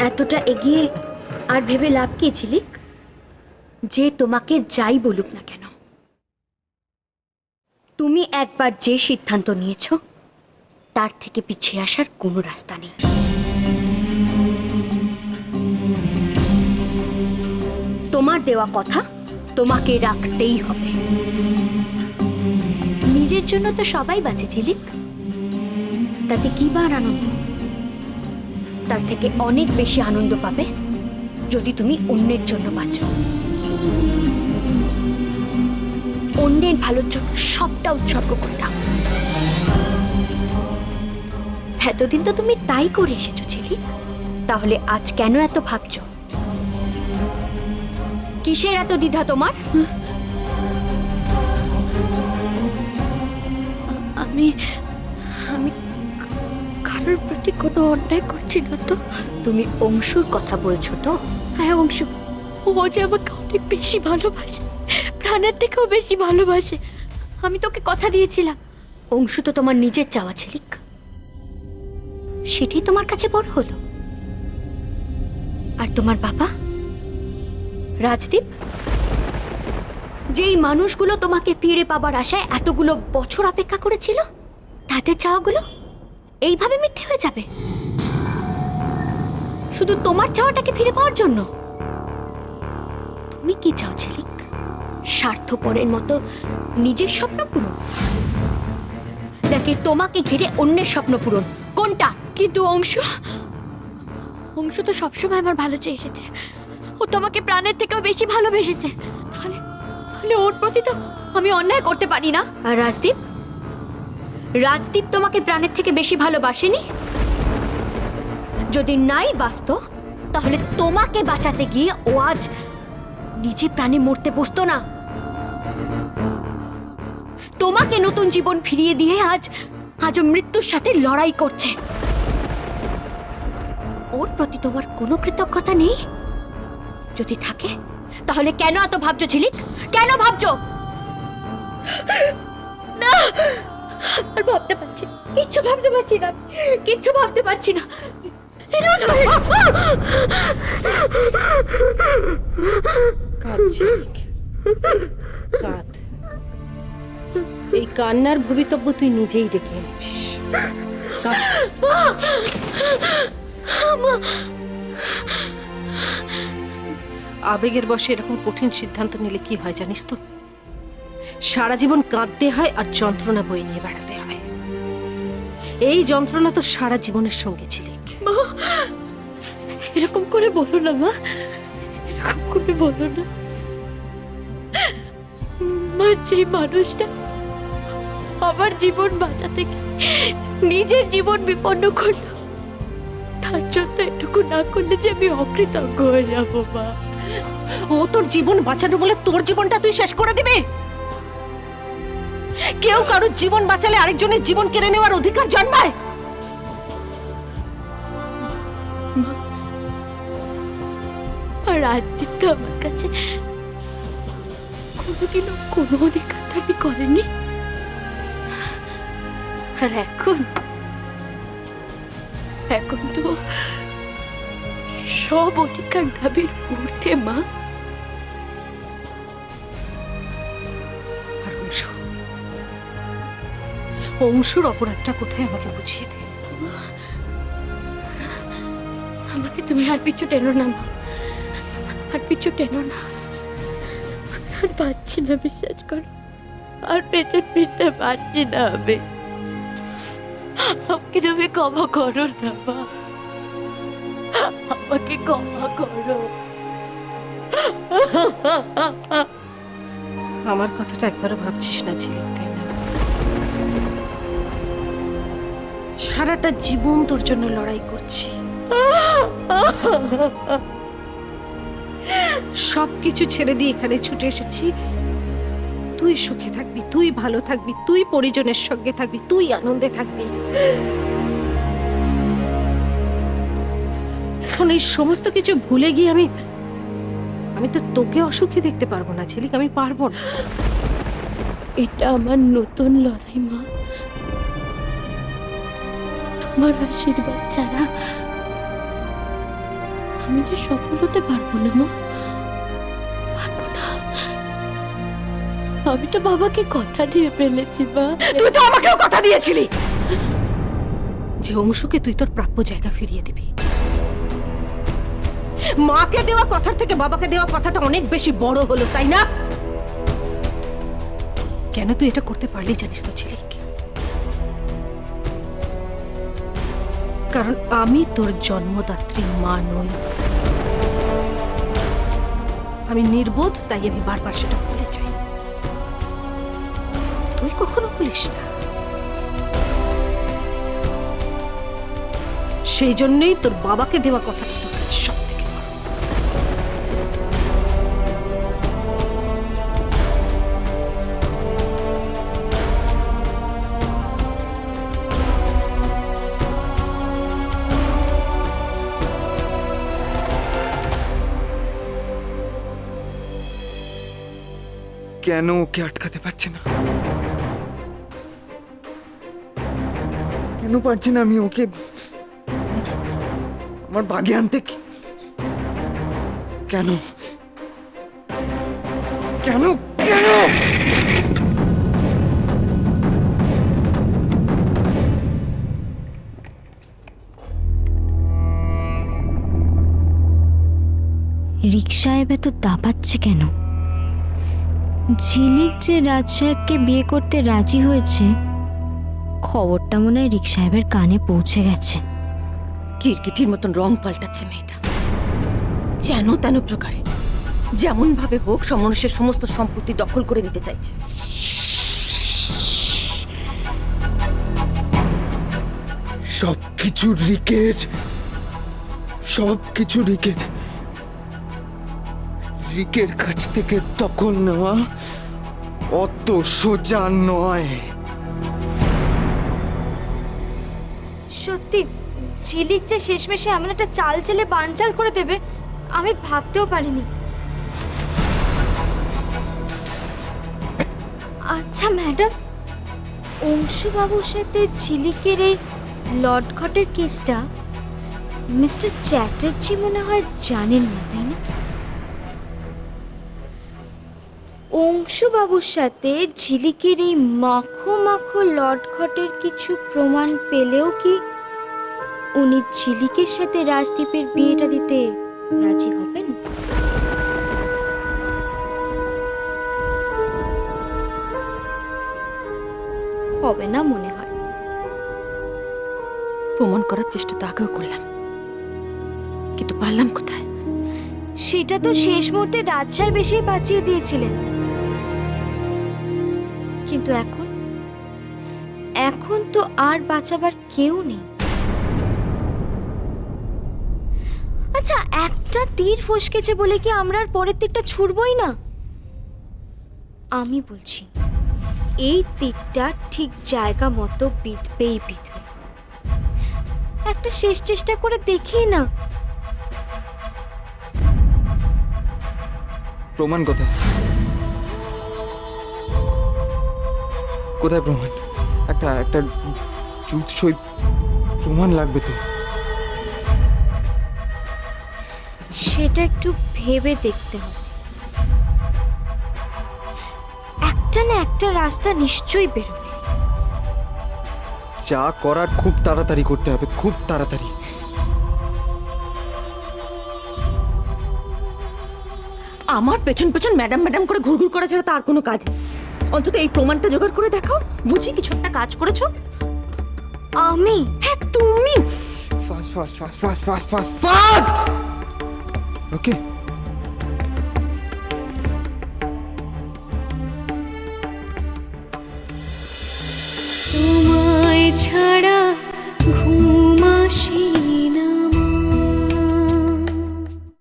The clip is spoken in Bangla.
এতটা এগিয়ে আর ভেবে লাভ কি ঝিলিক? যে তোমাকে যাই বলুক না কেন, তুমি একবার যে সিদ্ধান্ত নিয়েছ তার থেকে পিছিয়ে আসার কোনো রাস্তা নেই। তোমার দেওয়া কথা তোমাকে রাখতেই হবে। নিজের জন্য তো সবাই বাঁচে ঝিলিক, তাতে কি বার আনন্দ? তার থেকে অনেক বেশি আনন্দ পাবে যদি তুমি অন্যের জন্য বাঁচো। অন্যের ভালোর জন্য সবটা উৎসর্গ করে দাও। এতদিন তো তুমি তাই করে এসেছো ঝিলিক, তাহলে আজ কেন এত ভাবছো? কিসের এত দ্বিধা তোমার? আমি আমি কারোর প্রতি কোনো অন্যায় করছি না তো। তুমি অংশুর কথা বলছো তো? হ্যাঁ অংশু, ও যে আমাকে অনেক বেশি ভালোবাসে, প্রাণের থেকেও বেশি ভালোবাসে। আমি তোকে কথা দিয়েছিলাম। অংশু তো তোমার নিজের চাওয়া ঝিলিক, সেটাই তোমার কাছে বড় হলো। আর তোমার বাবা রাজদীপ, যেই মানুষগুলো তোমাকে ফিরে পাবার আশায় এতগুলো বছর অপেক্ষা করেছিল, তাদের চাওয়াগুলো এইভাবে মিথ্যে হয়ে যাবে শুধু তোমার চাওয়াটাকে ফিরে পাওয়ার জন্য? তুমি কি চাও ঝিলিক? স্বার্থপরের মতো নিজের স্বপ্ন পূরণ, নাকি তোমাকে ঘিরে অন্যের স্বপ্ন পূরণ? কোনটা? কিন্তু অংশু তো সবসময় আমার ভালো চেয়ে এসেছে। ও তোমাকে প্রাণের থেকেও বেশি ভালোবেসেছে। তাহলে ওর প্রতি তো আমি অন্যায় করতে পারি না। আর রাজদীপ তোমাকে প্রাণের থেকে বেশি ভালোবাসেনি? যদি নাই বাসতো, তাহলে তোমাকে বাঁচাতে গিয়ে ও আজ নিজে প্রাণে মরতে বসতো না। তোমাকে নতুন জীবন ফিরিয়ে দিয়ে আজ ও মৃত্যুর সাথে লড়াই করছে। ওর প্রতি তোমার কোনো কৃতজ্ঞতা নেই? যদি থাকে তাহলে কেন এত ভাবছো ঝিলিক? কেন ভাবছো? না, আর ভাবতে পারছি না, কিচ্ছু ভাবতে পারছি না, কিচ্ছু ভাবতে পারছি না। কাঁদ ঝিলিক, কাঁদ। এই কান্নার ভবিতব্য তুই নিজেই ডেকে এনেছিস। আবেগের বশে এরকম কঠিন সিদ্ধান্ত নিলে কি হয় জানিস তো? সারা জীবন কাঁদতে হয় আর যন্ত্রণা বয়ে নিয়ে বেড়াতে হয়। এই যন্ত্রণা তো সারা জীবনের সঙ্গী ঝিলিক। এরকম করে বলো না মা, এরকম করে বলো না মা। যে মানুষটা আমার জীবন বাঁচাতে গিয়ে নিজের জীবন বিপন্ন করলো, তার জন্য এটুকু না করলে যে আমি অকৃতজ্ঞ হয়ে যাবো মা। ও তোর জীবন বাঁচানো বলে তোর জীবনটা তুই শেষ করে দিবি? কেউ কারোর জীবন বাঁচালে আরেকজনের জীবন কেড়ে নেওয়ার অধিকার জন্মায়? আর রাজদীপ তো আমার কাছে কোনোদিনও কোনো অধিকার দাবি করেনি। আর এখন তো সব অধিকার দাবির ঊর্ধ্বে মা। আর অংশুর অপরাধটা কোথায় আমাকে বুঝিয়ে দে। আমাকে তুমি আর পিছু টেনো না মা, আর পিছু টেনো না। আর পারছি না, বিশ্বাস করো, আর পেছন ফিরতে পারছি না। আমাকে তুমি ক্ষমা করো না মা, আমাকে ক্ষমা করো। আমার কথাটা একবারও ভাবছিস না ঝিলিক, তাই না? সারাটা জীবন তোর জন্য লড়াই করছি, সবকিছু ছেড়ে দিয়ে এখানে ছুটে এসেছি। তুই সুখে থাকবি, তুই ভালো থাকবি, তুই পরিজনের সঙ্গে থাকবি, তুই আনন্দে থাকবি। এখন এই সমস্ত কিছু ভুলে গিয়ে আমি তো তোকে অসুখী দেখতে পারবো না ঝিলিক, আমি পারবো না। এটা আমার নতুন লড়াই মা। তোমার আশীর্বাদ ছাড়া আমি যে সফল হতে পারবো না মা, পারবো না। আমি তো বাবাকে কথা দিয়ে ফেলেছি মা। তুই তো আমাকেও কথা দিয়েছিলি যে অংশুকে তুই তোর প্রাপ্য জায়গা ফিরিয়ে দিবি। মাকে দেওয়া কথার থেকে বাবাকে দেওয়া কথাটা অনেক বেশি বড় হলো, তাই না? কেন তুই এটা করতে পারলি জানিস তো ঝিলিক? কারণ আমি তোর জন্মদাত্রী মা নই। আমি নির্বোধ, তাই আমি বারবার সেটা ভুলে যাই। তুই কখনো ভুলিস না। সেই জন্যই তোর বাবাকে দেওয়া কথাটা তোর কাছে সব থেকে বড়। কেন ওকে আটকাতে পারছে না? কেন পারছি না আমি ওকে আমার বাগে আনতে? কেন কেন কেন? রিকশায় এত দাপাচ্ছে কেন? ঝিলিক যে রাজ সাহেবকে বিয়ে করতে রাজি হয়েছে, খবরটা মনে হয় রিক সাহেবের কানে পৌঁছে গেছে। কিরকিটির মতন রং পাল্টাচ্ছে মেয়েটা, যেন তেন প্রকারে যেমন ভাবে হোক সমরেশের সমস্ত সম্পত্তি দখল করে নিতে চাইছে। সবকিছু রিকের, সবকিছু রিকের। রিকের কাছ থেকে দখল নেওয়া অত সোজা নয়। সত্যি ঝিলিক যে শেষমেশে এমন একটা চাল চেলে বানচাল করে দেবে আমি ভাবতেও পারিনি। আচ্ছা ম্যাডাম, অংশুবাবুর সাথে ঝিলিকের এই লটঘটের কেসটা মিস্টার চ্যাটার্জি মনে হয় জানেন না, তাই না? অংশুবাবুর সাথে ঝিলিকের এই মাখো মাখো লটঘটের কিছু প্রমাণ পেলেও কি উনি ঝিলিকের সাথে রাজদীপের বিয়েটা দিতে রাজি হবেন? হবে না মনে হয়। প্রমাণ করার চেষ্টা তো আগেও করলাম, কিন্তু পারলাম কোথায়? সেটা তো শেষ মুহূর্তে রাজ সাহেব এসেই বাঁচিয়ে দিয়েছিলেন। কিন্তু এখন এখন তো আর বাঁচাবার কেউ নেই। আচ্ছা, একটা তীর ফসকেছে বলে কি আমরা আর পরের তীরটা ছুড়বই না? আমি বলছি এই তীরটা ঠিক জায়গা মতো বিঁধবেই বিঁধবে। একটা শেষ চেষ্টা করে দেখি না। প্রমাণ কোথায়? কোথায় প্রমাণ? একটা একটা জুৎসই প্রমাণ লাগবে তো। সেটা একটু ভেবে দেখতে হবে। একটা না একটা রাস্তা নিশ্চয়ই বেরোবে। যা করার খুব তাড়াতাড়ি করতে হবে, খুব তাড়াতাড়ি। আমার পেছন পেছন ম্যাডাম ম্যাডাম করে ঘুরঘুর করা ছাড়া তার কোনো কাজ নেই। অন্তত এই প্রমাণটা জোগাড় করে দেখাও, বুঝি কিছু একটা কাজ করেছো। আমি? হ্যাঁ তুমি। Fast fast fast fast fast fast fast. ওকে